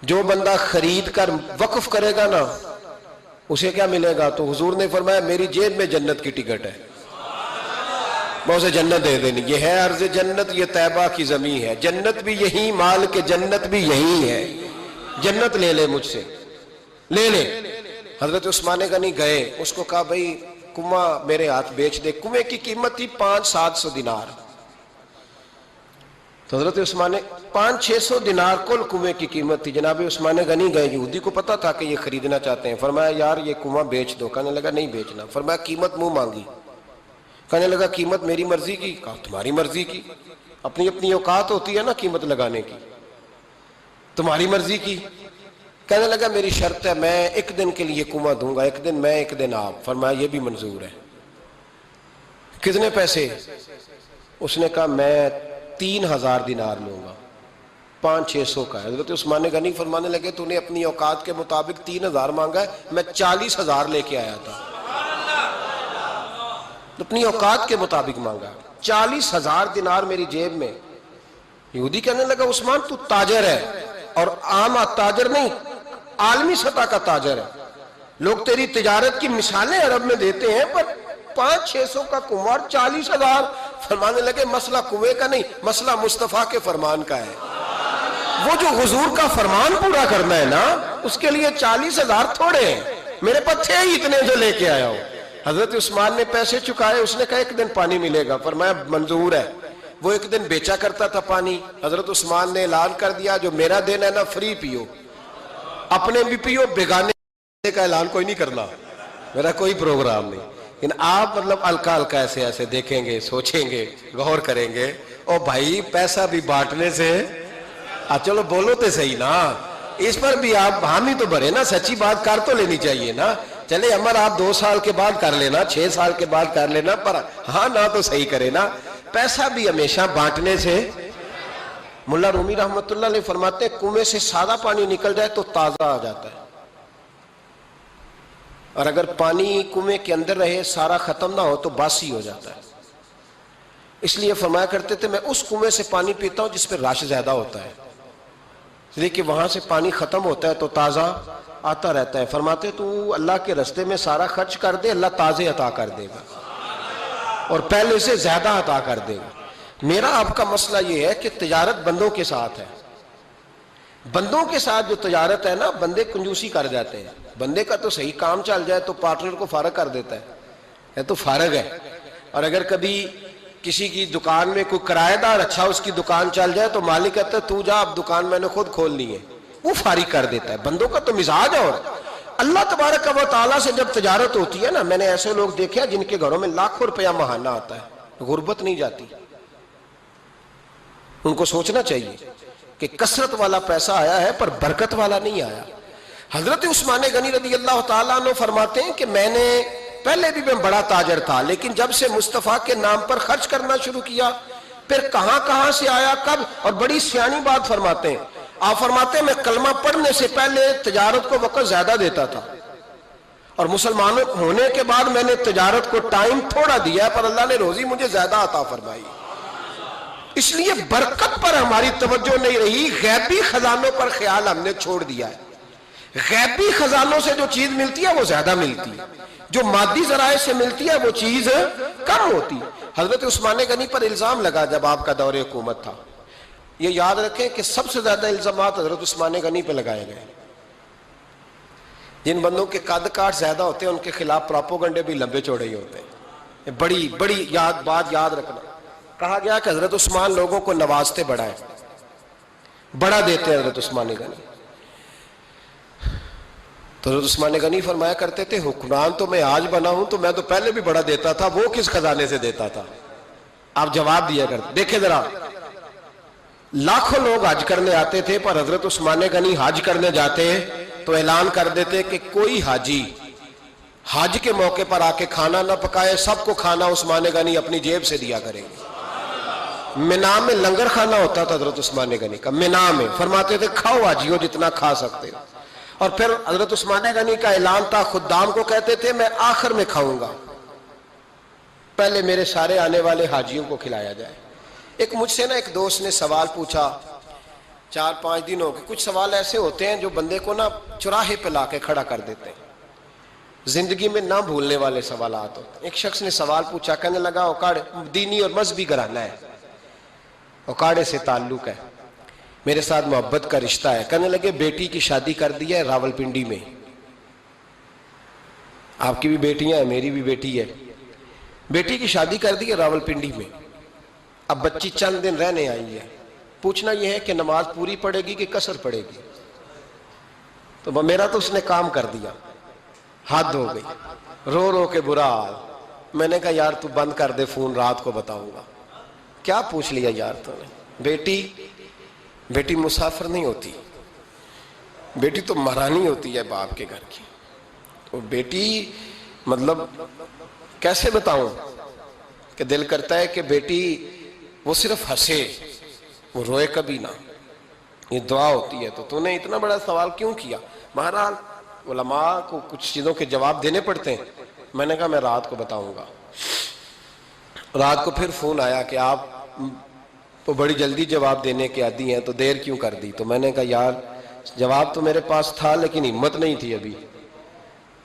Speaker 1: جو بندہ خرید کر وقف کرے گا نا اسے کیا ملے گا؟ تو حضور نے فرمایا میری جیب میں جنت کی ٹکٹ ہے، میں اسے جنت دے دینی، یہ ہے عرض جنت، یہ طیبہ کی زمین ہے، جنت بھی یہی، مال کے جنت بھی یہی ہے، جنت لے لے مجھ سے، لے لے۔ حضرت عثمان غنی گئے، اس کو کہا بھئی کنواں میرے ہاتھ بیچ دے، کنویں کی قیمت تھی 500-700 دینار، تو حضرت عثمان 500-600 دینار کل کنویں کی قیمت تھی۔ جناب عثمان غنی گئے، یہودی کو پتا تھا کہ یہ خریدنا چاہتے ہیں، فرمایا یار یہ کنواں بیچ دو، کہنے لگا نہیں بیچنا، فرمایا قیمت منہ مانگی، کہنے لگا قیمت میری مرضی کی، کہا تمہاری مرضی کی، اپنی اپنی اوقات ہوتی ہے نا قیمت لگانے کی، تمہاری مرضی کی، کہنے لگا میری شرط ہے میں ایک دن کے لیے کنواں دوں گا، ایک دن میں ایک دن آپ، فرمایا یہ بھی منظور ہے، کتنے پیسے؟ اس نے کہا میں 3000 دینار لوں گا، 500-600 کا ہے۔ حضرت عثمان غنی فرمانے لگے تو نے اپنی اوقات کے مطابق 3000 مانگا ہے، میں 40,000 لے کے آیا تھا، اپنی اوقات کے مطابق مانگا، 40,000 دینار میری جیب میں۔ یہودی کہنے لگا عثمان تو تاجر ہے، اور عام تاجر نہیں عالمی سطح کا تاجر ہے، لوگ تیری تجارت کی مثالیں عرب میں دیتے ہیں، پر 500-600 کا کنواں 40,000، فرمانے لگے مسئلہ کنویں کا نہیں، مسئلہ مصطفیٰ کے فرمان کا ہے، وہ جو حضور کا فرمان پورا کرنا ہے نا اس کے لیے 40,000 تھوڑے ہیں، میرے پاس تھے ہی اتنے جو لے کے آیا ہوں۔ حضرت عثمان نے پیسے چکائے، اس نے کہا ایک دن پانی ملے گا، فرمایا منظور ہے، وہ ایک دن بیچا کرتا تھا پانی، حضرت عثمان نے اعلان کر دیا جو میرا دن ہے نا فری پیو، اپنے بھی پیو، بیگانے کا اعلان کوئی نہیں کرنا، میرا کوئی پروگرام نہیں، لیکن آپ مطلب ہلکا ہلکا ایسے ایسے دیکھیں گے، سوچیں گے، غور کریں گے، اور بھائی پیسہ بھی بانٹنے سے چلو بولو تو صحیح نا، اس پر بھی آپ حامی تو بھرے نا، سچی بات کر تو لینی چاہیے نا۔ چلے عمر آپ 2 سال کے بعد کر لینا، 6 سال کے بعد کر لینا، پر ہاں نہ تو صحیح کرے نا، پیسہ بھی ہمیشہ بانٹنے سے۔ ملا رومی رحمت اللہ علیہ فرماتے ہیں کنویں سے سادہ پانی نکل جائے تو تازہ آ جاتا ہے، اور اگر پانی کنویں کے اندر رہے سارا ختم نہ ہو تو باسی ہو جاتا ہے۔ اس لیے فرمایا کرتے تھے میں اس کنویں سے پانی پیتا ہوں جس پہ رش زیادہ ہوتا ہے، لیکن وہاں سے پانی ختم ہوتا ہے تو تازہ آتا رہتا ہے۔ فرماتے تو اللہ کے رستے میں سارا خرچ کر دے، اللہ تازے عطا کر دے گا اور پہلے سے زیادہ عطا کر دے گا۔ میرا آپ کا مسئلہ یہ ہے کہ تجارت بندوں کے ساتھ ہے، بندوں کے ساتھ جو تجارت ہے نا، بندے کنجوسی کر جاتے ہیں، بندے کا تو صحیح کام چل جائے تو پارٹنر کو فارغ کر دیتا ہے، یہ تو فارغ ہے، اور اگر کبھی کسی کی دکان میں کوئی کرایہ دار اچھا اس کی دکان چل جائے تو مالک کہتا ہے تو جا، اب دکان میں نے خود کھولنی ہے، وہ فارغ کر دیتا ہے۔ بندوں کا تو مزاج ہے۔ اور اللہ تبارک و تعالیٰ سے جب تجارت ہوتی ہے نا، میں نے ایسے لوگ دیکھے جن کے گھروں میں لاکھوں روپیہ ماہانہ آتا ہے، غربت نہیں جاتی۔ ان کو سوچنا چاہیے کہ کثرت والا پیسہ آیا ہے پر برکت والا نہیں آیا۔ حضرت عثمان غنی رضی اللہ تعالیٰ عنہ فرماتے ہیں کہ میں نے پہلے بھی میں بڑا تاجر تھا، لیکن جب سے مصطفیٰ کے نام پر خرچ کرنا شروع کیا، پھر کہاں کہاں سے آیا کب، اور بڑی سیانی بات فرماتے ہیں۔ آپ فرماتے ہیں میں کلمہ پڑھنے سے پہلے تجارت کو وقت زیادہ دیتا تھا، اور مسلمان ہونے کے بعد میں نے تجارت کو ٹائم تھوڑا دیا، پر اللہ نے روزی مجھے زیادہ عطا فرمائی۔ اس لیے برکت پر ہماری توجہ نہیں رہی، غیبی خزانوں پر خیال ہم نے چھوڑ دیا ہے۔ غیبی خزانوں سے جو چیز ملتی ہے وہ زیادہ ملتی ہے، جو مادی ذرائع سے ملتی ہے وہ چیز کم ہوتی ہے۔ حضرت عثمان غنی پر الزام لگا جب آپ کا دور حکومت تھا، یہ یاد رکھیں کہ سب سے زیادہ الزامات حضرت عثمان غنی پہ لگائے گئے۔ جن بندوں کے قد کاٹ زیادہ ہوتے ہیں ان کے خلاف پراپوگنڈے بھی لمبے چوڑے ہی ہوتے ہیں۔ بڑی بڑی بات یاد رکھنا، کہا گیا کہ حضرت عثمان لوگوں کو نوازتے بڑا ہے، بڑا دیتے ہیں حضرت عثمان غنی۔ تو حضرت عثمان غنی فرمایا کرتے تھے حکمران تو میں آج بنا ہوں تو میں تو پہلے بھی بڑا دیتا تھا، وہ کس خزانے سے دیتا تھا؟ آپ جواب دیا کرتے۔ دیکھیں ذرا، لاکھوں لوگ حج کرنے آتے تھے، پر حضرت عثمان غنی حج کرنے جاتے تو اعلان کر دیتے کہ کوئی حاجی حج کے موقع پر آ کے کھانا نہ پکائے، سب کو کھانا عثمان غنی اپنی جیب سے دیا کریں گے۔ مینا میں لنگر کھانا ہوتا تھا حضرت عثمان غنی کا، مینا میں فرماتے تھے کھاؤ حاجیو جتنا کھا سکتے ہو، اور پھر حضرت عثمان غنی کا اعلان تھا، خدام کو کہتے تھے میں آخر میں کھاؤں گا، پہلے میرے سارے آنے والے حاجیوں کو کھلایا جائے۔ ایک مجھ سے نا ایک دوست نے سوال پوچھا 4-5 دن ہو گئے، کچھ سوال ایسے ہوتے ہیں جو بندے کو نا چوراہے پہ لا کے کھڑا کر دیتے ہیں، زندگی میں نہ بھولنے والے سوالات ہوتے ہیں۔ ایک شخص نے سوال پوچھا، کہنے لگا اوکاڑے دینی اور مذہبی گھرانہ ہے، اوکاڑے سے تعلق ہے، میرے ساتھ محبت کا رشتہ ہے، کہنے لگے بیٹی کی شادی کر دی ہے راولپنڈی میں، آپ کی بھی بیٹیاں ہیں میری بھی بیٹی ہے، بیٹی کی شادی کر دی ہے راولپنڈی میں، اب بچی چند دن رہنے آئی ہے، پوچھنا یہ ہے کہ نماز پوری پڑے گی کہ قصر پڑے گی؟ تو میرا تو اس نے کام کر دیا، حد ہو گئی، رو رو کے برا حال۔ میں نے کہا یار تو بند کر دے فون، رات کو بتاؤں گا۔ کیا پوچھ لیا یار تو نے؟ بیٹی مسافر نہیں ہوتی، بیٹی تو مہرانی ہوتی ہے باپ کے گھر کی، تو بیٹی مطلب کیسے بتاؤں کہ دل کرتا ہے کہ بیٹی وہ صرف ہنسے، وہ روئے کبھی نہ، یہ دعا ہوتی ہے۔ تو نے اتنا بڑا سوال کیوں کیا؟ بہرحال علماء کو کچھ چیزوں کے جواب دینے پڑتے ہیں۔ میں نے کہا میں رات کو بتاؤں گا۔ رات کو پھر فون آیا کہ آپ تو بڑی جلدی جواب دینے کے عادی ہیں تو دیر کیوں کر دی؟ تو میں نے کہا یار جواب تو میرے پاس تھا لیکن ہمت نہیں تھی ابھی۔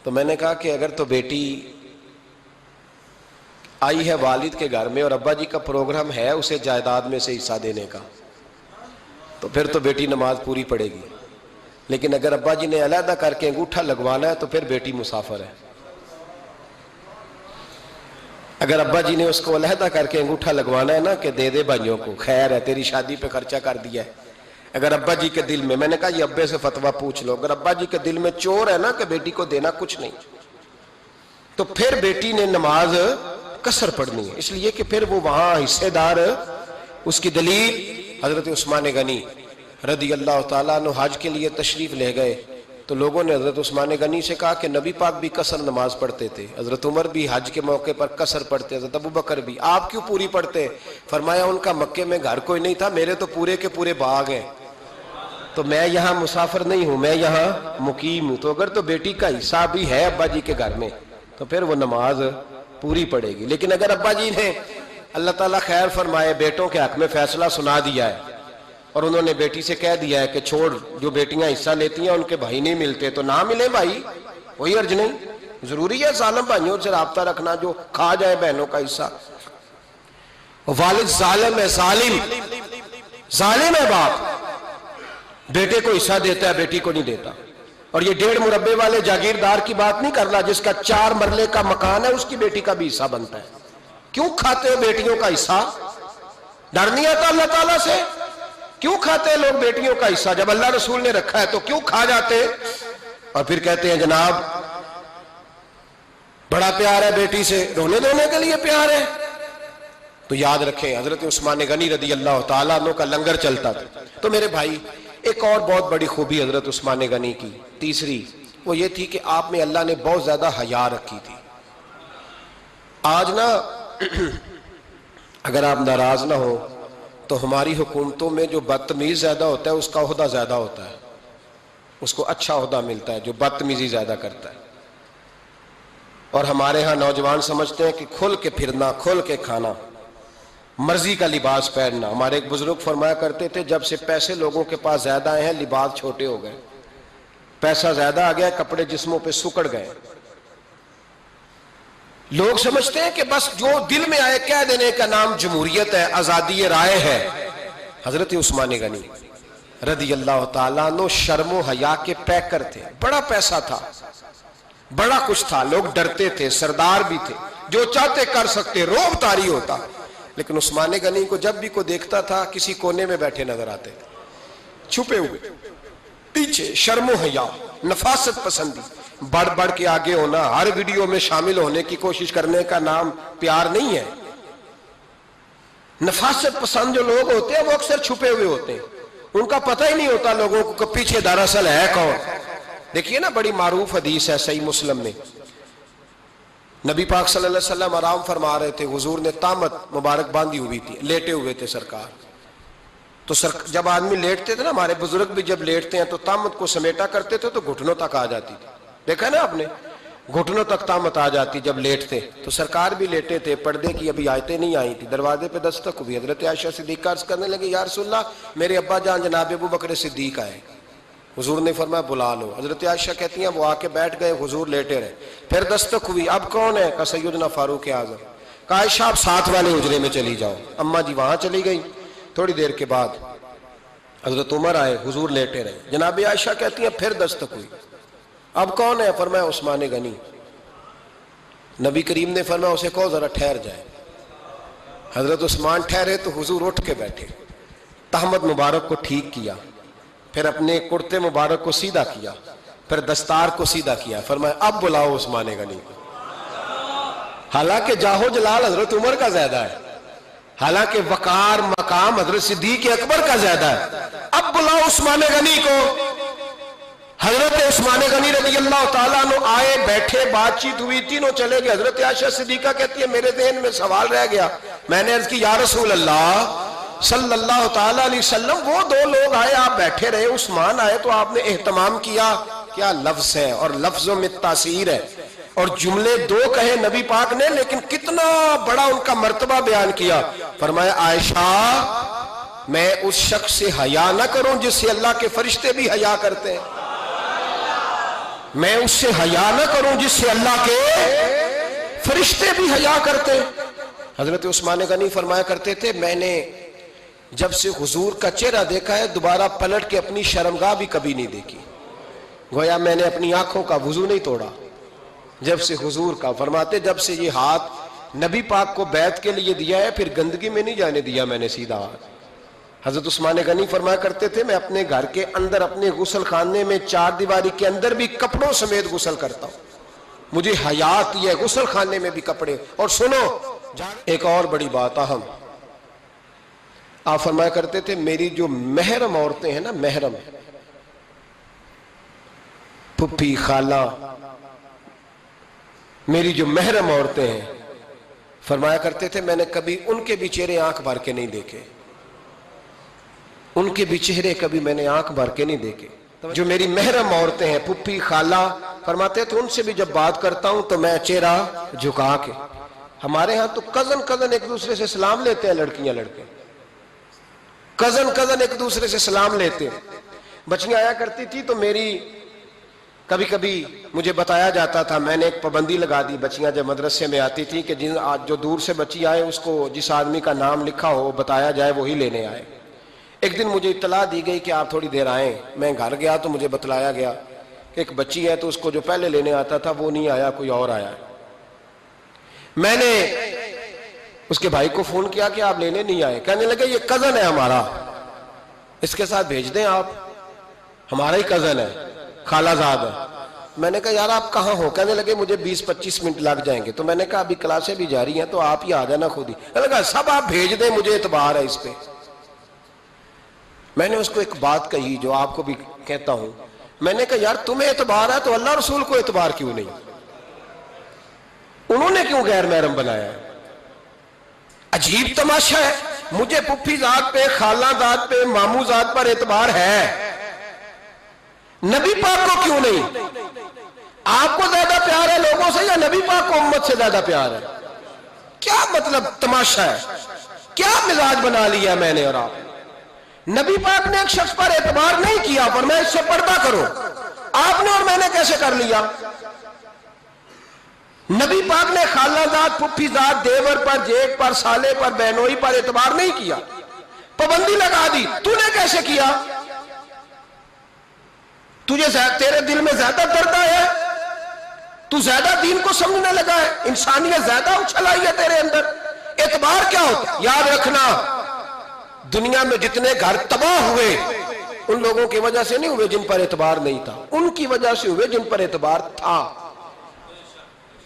Speaker 1: تو میں نے کہا کہ اگر تو بیٹی آئی ہے والد کے گھر میں اور ابا جی کا پروگرام ہے اسے جائیداد میں سے حصہ دینے کا، تو پھر تو بیٹی نماز پوری پڑے گی، لیکن اگر ابا جی نے علیحدہ کر کے انگوٹھا لگوانا ہے تو پھر بیٹی مسافر ہے۔ اگر ابا جی نے اس کو علیحدہ کر کے انگوٹھا لگوانا ہے نا کہ دے دے بھائیوں کو، خیر ہے تیری شادی پہ خرچہ کر دیا ہے، اگر ابا جی کے دل میں نے کہا یہ ابے سے فتویٰ پوچھ لو، اگر ابا جی کے دل میں چور ہے نا کہ بیٹی کو دینا کچھ نہیں، تو پھر بیٹی نے نماز قصر پڑھنی ہے، اس لیے کہ پھر وہ وہاں حصے دار۔ اس کی دلیل حضرت عثمان غنی رضی اللہ تعالیٰ عنہ حج کے لیے تشریف لے گئے تو لوگوں نے حضرت عثمان غنی سے کہا کہ نبی پاک بھی قصر نماز پڑھتے تھے، حضرت عمر بھی حج کے موقع پر قصر پڑھتے، حضرت ابو بکر بھی، آپ کیوں پوری پڑھتے؟ فرمایا ان کا مکے میں گھر کوئی نہیں تھا، میرے تو پورے کے پورے باغ ہیں، تو میں یہاں مسافر نہیں ہوں، میں یہاں مقیم ہوں، تو اگر تو بیٹی کا حصہ بھی ہے ابا جی کے گھر میں تو پھر وہ نماز پوری پڑے گی۔ لیکن اگر ابا جی نے اللہ تعالیٰ خیر فرمائے بیٹوں کے حق میں فیصلہ سنا دیا ہے اور انہوں نے بیٹی سے کہہ دیا ہے کہ چھوڑ، جو بیٹیاں حصہ لیتی ہیں ان کے بھائی نہیں ملتے تو نہ ملے بھائی، کوئی عرض نہیں، ضروری ہے ظالم بھائیوں سے رابطہ رکھنا جو کھا جائے بہنوں کا حصہ۔ والد ظالم ہے، ظالم ہے باپ، بیٹے کو حصہ دیتا ہے بیٹی کو نہیں دیتا۔ اور یہ 1.5 مربے والے جاگیردار کی بات نہیں کر رہا، جس کا 4 مرلے کا مکان ہے اس کی بیٹی کا بھی حصہ بنتا ہے۔ کیوں کھاتے ہو بیٹیوں کا حصہ؟ ڈر نہیں آتا اللہ تعالیٰ سے؟ کیوں کھاتے ہیں لوگ بیٹیوں کا حصہ؟ جب اللہ رسول نے رکھا ہے تو کیوں کھا جاتے؟ اور پھر کہتے ہیں جناب بڑا پیار ہے بیٹی سے، رونے دھونے کے لیے پیار ہے۔ تو یاد رکھیں حضرت عثمان غنی رضی اللہ تعالیٰ عنہ کا لنگر چلتا تھا۔ تو میرے بھائی ایک اور بہت بڑی خوبی حضرت عثمان غنی کی تیسری وہ یہ تھی کہ آپ میں اللہ نے بہت زیادہ حیا رکھی تھی۔ آج نا اگر آپ ناراض نہ ہو تو ہماری حکومتوں میں جو بدتمیز زیادہ ہوتا ہے اس کا عہدہ زیادہ ہوتا ہے، اس کو اچھا عہدہ ملتا ہے جو بدتمیزی زیادہ کرتا ہے۔ اور ہمارے ہاں نوجوان سمجھتے ہیں کہ کھل کے پھرنا، کھل کے کھانا، مرضی کا لباس پہننا۔ ہمارے ایک بزرگ فرمایا کرتے تھے جب سے پیسے لوگوں کے پاس زیادہ آئے ہیں لباس چھوٹے ہو گئے، پیسہ زیادہ آ گیا کپڑے جسموں پہ سکڑ گئے۔ لوگ سمجھتے ہیں کہ بس جو دل میں آئے کہہ دینے کا نام جمہوریت ہے، آزادی رائے ہے۔ حضرت عثمان غنی رضی اللہ تعالیٰ عنہ شرم و حیا کے پیکر تھے، بڑا پیسہ تھا، بڑا کچھ تھا، لوگ ڈرتے تھے، سردار بھی تھے، جو چاہتے کر سکتے، روب طاری ہوتا۔ لیکن عثمان غنی کو جب بھی کوئی دیکھتا تھا کسی کونے میں بیٹھے نظر آتے، چھپے ہوئے، پیچھے، شرم و حیا، نفاست پسندی، بڑھ بڑھ کے آگے ہونا، ہر ویڈیو میں شامل ہونے کی کوشش کرنے کا نام پیار نہیں ہے۔ نفاست پسند جو لوگ ہوتے ہیں وہ اکثر چھپے ہوئے ہوتے ہیں، ان کا پتہ ہی نہیں ہوتا لوگوں کو کہ پیچھے دراصل ہے کون۔ دیکھیے نا بڑی معروف حدیث ہے صحیح مسلم میں، نبی پاک صلی اللہ علیہ وسلم آرام فرما رہے تھے، حضور نے تامت مبارک باندھی ہوئی تھی، لیٹے ہوئے تھے سرکار۔ تو جب آدمی لیٹتے تھے نا، ہمارے بزرگ بھی جب لیٹتے ہیں تو تامت کو سمیٹا کرتے تھے تو گھٹنوں تک آ جاتی تھی، دیکھا نا آپ نے، گھٹنوں تک تامت آ جاتی جب لیٹتے۔ تو سرکار بھی لیٹے تھے، پردے کی ابھی آیتیں نہیں آئی تھی، دروازے پہ دستک ہوئی، حضرت عائشہ صدیقہ عرض کرنے لگی یا رسول اللہ میرے ابا جان جناب ابو بکر صدیق آئے۔ حضور نے فرمایا بلا لو۔ حضرت عائشہ کہتی ہیں وہ آ کے بیٹھ گئے، حضور لیٹے رہے، پھر دستک ہوئی، اب کون ہے؟ کہا سیدنا فاروق اعظم۔ کہا عائشہ آپ ساتھ والے حجرے میں چلی جاؤ۔ اماں جی وہاں چلی گئی۔ تھوڑی دیر کے بعد حضرت عمر آئے، حضور لیٹے رہے، جناب عائشہ کہتی ہیں پھر دستک ہوئی، اب کون ہے؟ فرمایا عثمان غنی۔ نبی کریم نے فرمایا اسے کہو ذرا ٹھہر جائے۔ حضرت عثمان ٹھہرے تو حضور اٹھ کے بیٹھے، تہمت مبارک کو ٹھیک کیا، پھر اپنے کرتے مبارک کو سیدھا کیا، پھر دستار کو سیدھا کیا، فرمایا اب بلاؤ عثمان غنی کو۔ حالانکہ جاہو جلال حضرت عمر کا زیادہ ہے، حالانکہ وقار مقام حضرت صدیق اکبر کا زیادہ ہے، اب بلاؤ عثمان غنی کو۔ حضرت عثمان غنی رضی اللہ تعالیٰ عنہ آئے، بیٹھے، بات چیت ہوئی، تینوں چلے گئے۔ حضرت عائشہ صدیقہ کہتی ہے میرے ذہن میں سوال رہ گیا، میں نے عرض کی یا رسول اللہ صلی اللہ تعالیٰ علیہ وسلم وہ دو لوگ آئے، آپ بیٹھے رہے، عثمان آئے تو آپ نے اہتمام کیا، کیا لفظ ہے اور لفظوں میں تاثیر ہے، اور جملے دو کہے نبی پاک نے لیکن کتنا بڑا ان کا مرتبہ بیان کیا۔ فرمایا عائشہ میں اس شخص سے حیا نہ کروں جس سے اللہ کے فرشتے بھی حیا کرتے ہیں، میں اس سے حیا نہ کروں جس سے اللہ کے فرشتے بھی حیا کرتے ہیں۔ حضرت عثمان غنی فرمایا کرتے تھے میں نے جب سے حضور کا چہرہ دیکھا ہے دوبارہ پلٹ کے اپنی شرمگاہ بھی کبھی نہیں دیکھی، گویا میں نے اپنی آنکھوں کا وضو نہیں توڑا جب سے حضور کا۔ فرماتے جب سے یہ ہاتھ نبی پاک کو بیعت کے لیے دیا ہے پھر گندگی میں نہیں جانے دیا میں نے سیدھا ہاتھ۔ حضرت عثمان غنی فرمایا کرتے تھے میں اپنے گھر کے اندر اپنے غسل خانے میں 4 دیواری کے اندر بھی کپڑوں سمیت غسل کرتا ہوں، مجھے حیا آتی ہے غسل خانے میں بھی کپڑے. اور سنو ایک اور بڑی بات اہم، آپ فرمایا کرتے تھے میری جو محرم عورتیں ہیں نا، محرم پھپھی خالہ، میری جو محرم عورتیں ہیں، فرمایا کرتے تھے میں نے کبھی ان کے بھی چہرے آنکھ بھر کے نہیں دیکھے، ان کے بھی چہرے کبھی میں نے آنکھ بھر کے نہیں دیکھے. جو میری محرم عورتیں ہیں پھپھی خالہ، فرماتے تھے ان سے بھی جب بات کرتا ہوں تو میں چہرہ جھکا کے. ہمارے ہاں تو کزن ایک دوسرے سے سلام لیتے ہیں، لڑکیاں لڑکے کزن ایک دوسرے سے سلام لیتے ہیں. بچیاں آیا کرتی تھی تو میری کبھی کبھی مجھے بتایا جاتا تھا، میں نے ایک پابندی لگا دی، بچیاں جب مدرسے میں آتی تھی کہ جو دور سے بچی آئے اس کو جس آدمی کا نام لکھا ہو بتایا جائے وہی لینے آئے. ایک دن مجھے اطلاع دی گئی کہ آپ تھوڑی دیر آئیں. میں گھر گیا تو مجھے بتلایا گیا کہ ایک بچی ہے تو اس کو جو پہلے لینے آتا تھا وہ نہیں آیا، کوئی اور آیا. میں نے اس کے بھائی کو فون کیا کہ آپ لینے نہیں آئے. کہنے لگے یہ کزن ہے ہمارا، اس کے ساتھ بھیج دیں، آپ ہمارا ہی کزن ہے، خالہ زاد ہے. میں نے کہا یار آپ کہاں ہو؟ کہنے لگے مجھے 20-25 منٹ لگ جائیں گے. تو میں نے کہا ابھی کلاسیں بھی جاری ہیں تو آپ ہی آ جانا خود ہی. کہنے لگا سب آپ بھیج دیں، مجھے اعتبار ہے اس پہ. میں نے اس کو ایک بات کہی جو آپ کو بھی کہتا ہوں، میں نے کہا یار تمہیں اعتبار ہے تو اللہ رسول کو اعتبار کیوں نہیں؟ انہوں نے کیوں غیر محرم بنایا؟ عجیب تماشا ہے. مجھے پھپھی ذات پہ، خالہ ذات پہ، ماموں ذات پر اعتبار ہے، نبی پاک کو کیوں نہیں؟ آپ کو زیادہ پیار ہے لوگوں سے یا نبی پاک کو امت سے زیادہ پیار ہے؟ کیا مطلب تماشا ہے؟ کیا مزاج بنا لیا میں نے اور آپ؟ نبی پاک نے ایک شخص پر اعتبار نہیں کیا، پر میں اس سے پردہ کرو. آپ نے اور میں نے کیسے کر لیا؟ نبی پاک نے خالہ ذات، پھپھی ذات، دیور پر، جیٹ پر، سالے پر، بہنوئی پر اعتبار نہیں کیا، پابندی لگا دی. تو نے کیسے کیا؟ تیرے دل میں زیادہ درد ہے، تو زیادہ دین کو سمجھنے لگا ہے، انسانیت زیادہ اچھل آئی ہے تیرے اندر. اعتبار کیا ہوتا؟ یاد رکھنا دنیا میں جتنے گھر تباہ ہوئے ان لوگوں کی وجہ سے نہیں ہوئے جن پر اعتبار نہیں تھا، ان کی وجہ سے ہوئے جن پر اعتبار تھا.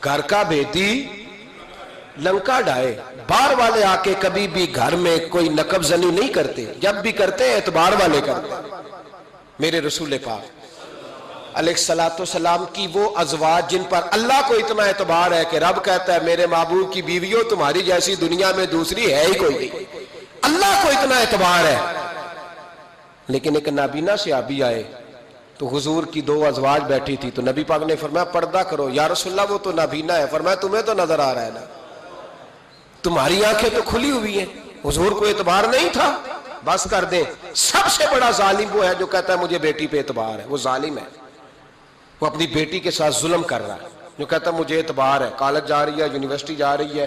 Speaker 1: گھر کا بیٹی لنکا ڈھائے، باہر والے آ کے کبھی بھی گھر میں کوئی نقب زنی نہیں کرتے، جب بھی کرتے ہیں اعتبار والے کرتے ہیں. میرے رسول پاک علیہ الصلوۃ والسلام کی وہ ازواج جن پر اللہ کو اتنا اعتبار ہے کہ رب کہتا ہے میرے محبوب کی بیویوں تمہاری جیسی دنیا میں دوسری ہے ہی کوئی نہیں. اللہ کو اتنا اعتبار ہے. لیکن ایک نابینا صحابی آئے تو حضور کی 2 ازواج بیٹھی تھی تو نبی پاک نے فرمایا پردہ کرو. یا رسول اللہ وہ تو نابینا ہے. فرمایا تمہیں تو نظر آ رہا ہے نا، تمہاری آنکھیں تو کھلی ہوئی ہیں. حضور کو اعتبار نہیں تھا. بس کر دیں. سب سے بڑا ظالم وہ ہے جو کہتا ہے مجھے بیٹی پہ اعتبار ہے. وہ ظالم ہے، وہ اپنی بیٹی کے ساتھ ظلم کر رہا ہے. جو کہتا ہے مجھے اعتبار ہے، کالج جا رہی ہے، یونیورسٹی جا رہی ہے،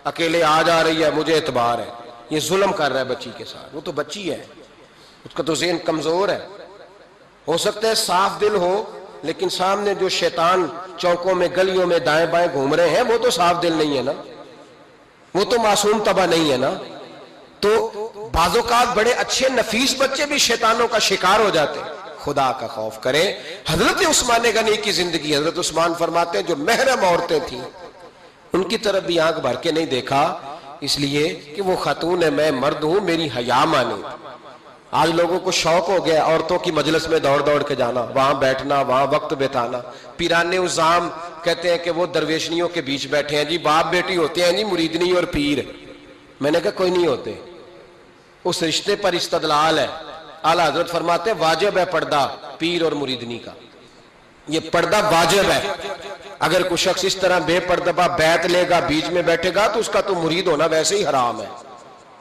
Speaker 1: اکیلے آ جا رہی ہے، مجھے اعتبار ہے. یہ ظلم کر رہا ہے بچی کے ساتھ. وہ تو بچی ہے، اس کا تو ذہن کمزور ہے. ہو سکتا ہے صاف دل ہو، لیکن سامنے جو شیطان چوکوں میں گلیوں میں دائیں بائیں گھوم رہے ہیں وہ تو صاف دل نہیں ہے نا، وہ تو معصوم طبع نہیں ہے نا. تو بعض اوقات بڑے اچھے نفیس بچے بھی شیطانوں کا شکار ہو جاتے ہیں. خدا کا خوف کریں. حضرت عثمان غنی کی زندگی، حضرت عثمان فرماتے ہیں جو محرم عورتیں تھیں ان کی طرف بھی آنکھ بھر کے نہیں دیکھا، اس لیے کہ وہ خاتون ہے، میں مرد ہوں، میری حیا مانی. آج لوگوں کو شوق ہو گیا عورتوں کی مجلس میں دوڑ دوڑ کے جانا، وہاں بیٹھنا، وہاں وقت بتانا. پیرانے عظام کہتے ہیں کہ وہ درویشنیوں کے بیچ بیٹھے ہیں جی، باپ بیٹی ہوتے ہیں جی، مریدنی اور پیر. میں نے کہا کوئی نہیں ہوتے. اس رشتے پر استدلال ہے. اعلیٰ حضرت فرماتے ہیں واجب ہے پردہ پیر اور مریدنی کا. یہ پردہ واجب ہے. اگر کوئی شخص اس طرح بے پردہ بیعت لے گا، بیچ میں بیٹھے گا، تو اس کا تو مرید ہونا ویسے ہی حرام ہے،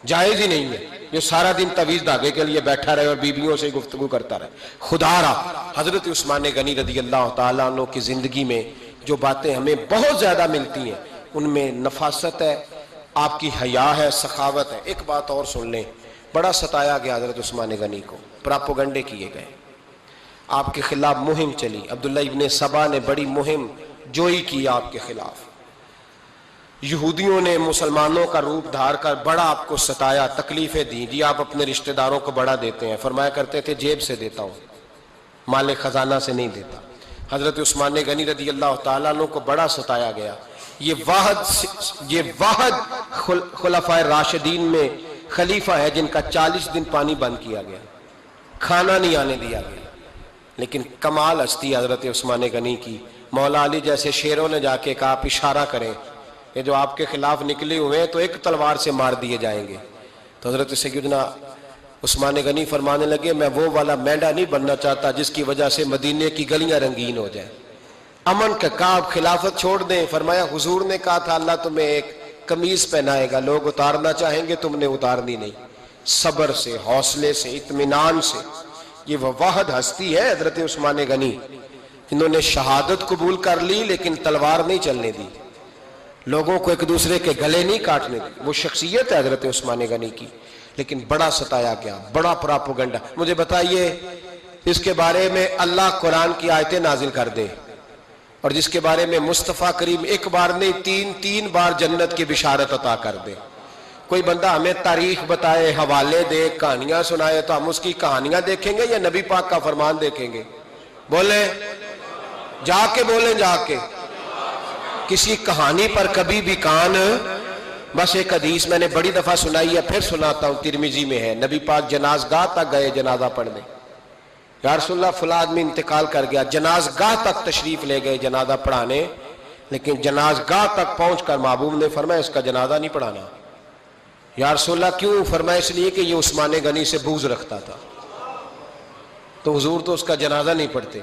Speaker 1: جائز ہی نہیں ہے. جو سارا دن تویز دھاگے کے لیے بیٹھا رہے اور بیویوں سے گفتگو کرتا رہے. خدا را حضرت عثمان غنی رضی اللہ تعالیٰ عنہ کی زندگی میں جو باتیں ہمیں بہت زیادہ ملتی ہیں ان میں نفاست ہے، آپ کی حیا ہے، سخاوت ہے. ایک بات اور سن لیں، بڑا ستایا گیا حضرت عثمان غنی کو، پراپوگنڈے کیے گئے، آپ کے خلاف مہم چلی. عبداللہ ابن سبا نے بڑی مہم جوئی کی آپ کے خلاف. یہودیوں نے مسلمانوں کا روپ دھار کر بڑا آپ کو ستایا، تکلیفیں دی. جی آپ اپنے رشتہ داروں کو بڑا دیتے ہیں. فرمایا کرتے تھے جیب سے دیتا ہوں، مال خزانہ سے نہیں دیتا. حضرت عثمان غنی رضی اللہ تعالیٰ عنہ کو بڑا ستایا گیا. یہ واحد خلفائے راشدین میں خلیفہ ہے جن کا 40 دن پانی بند کیا گیا، کھانا نہیں آنے دیا گیا. لیکن کمال ہستی حضرت عثمان غنی کی. مولا علی جیسے شیروں نے جا کے کہا آپ اشارہ کریں، یہ جو آپ کے خلاف نکلے ہوئے ہیں تو ایک تلوار سے مار دیے جائیں گے. تو حضرت سیدنا عثمان غنی فرمانے لگے میں وہ والا مینڈا نہیں بننا چاہتا جس کی وجہ سے مدینے کی گلیاں رنگین ہو جائیں. امن کا کہا آپ خلافت چھوڑ دیں. فرمایا حضور نے کہا تھا اللہ تمہیں ایک قمیض پہنائے گا، لوگ اتارنا چاہیں گے تم نے اتارنی نہیں. صبر سے، حوصلے سے، اطمینان سے. یہ وہ واحد ہستی ہے حضرت عثمان غنی، انہوں نے شہادت قبول کر لی لیکن تلوار نہیں چلنے دی، لوگوں کو ایک دوسرے کے گلے نہیں کاٹنے دی. وہ شخصیت ہے حضرت عثمان غنی کی. لیکن بڑا ستایا گیا، بڑا پراپوگنڈا. مجھے بتائیے اس کے بارے میں اللہ قرآن کی آیتیں نازل کر دے اور جس کے بارے میں مصطفیٰ کریم ایک بار نہیں تین بار جنت کی بشارت عطا کر دے. کوئی بندہ ہمیں تاریخ بتائے، حوالے دے، کہانیاں سنائے تو ہم اس کی کہانیاں دیکھیں گے یا نبی پاک کا فرمان دیکھیں گے؟ بولیں، جا کے بولیں، جا کے. کسی کہانی پر کبھی بھی کان. بس ایک حدیث میں نے بڑی دفعہ سنائی ہے، پھر سناتا ہوں، ترمذی میں ہے. نبی پاک جنازگاہ تک گئے جنازہ پڑھنے. یا رسول اللہ فلاں آدمی انتقال کر گیا. جنازگاہ تک تشریف لے گئے جنازہ پڑھانے، لیکن جنازگاہ تک پہنچ کر محبوب نے فرمایا اس کا جنازہ نہیں پڑھانا. یا رسول اللہ کیوں؟ فرمایا اس لیے کہ یہ عثمان غنی سے بغض رکھتا تھا. تو حضور تو اس کا جنازہ نہیں پڑھتے.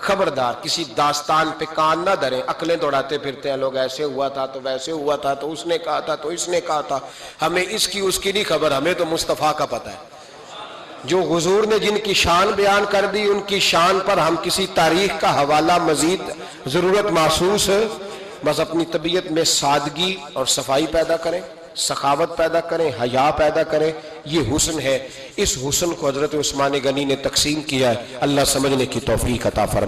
Speaker 1: خبردار کسی داستان پہ کان نہ دھریں. عقلیں دوڑاتے پھرتے ہیں لوگ، ایسے ہوا تھا تو ویسے ہوا تھا تو اس نے کہا تھا تو اس نے کہا تھا. ہمیں اس کی اس کی نہیں خبر، ہمیں تو مصطفیٰ کا پتہ ہے. جو حضور نے جن کی شان بیان کر دی ان کی شان پر ہم کسی تاریخ کا حوالہ مزید ضرورت محسوس ہے. بس اپنی طبیعت میں سادگی اور صفائی پیدا کریں، سخاوت پیدا کریں، حیا پیدا کریں. یہ حسن ہے. اس حسن کو حضرت عثمان غنی نے تقسیم کیا ہے. اللہ سمجھنے کی توفیق عطا فرمائے.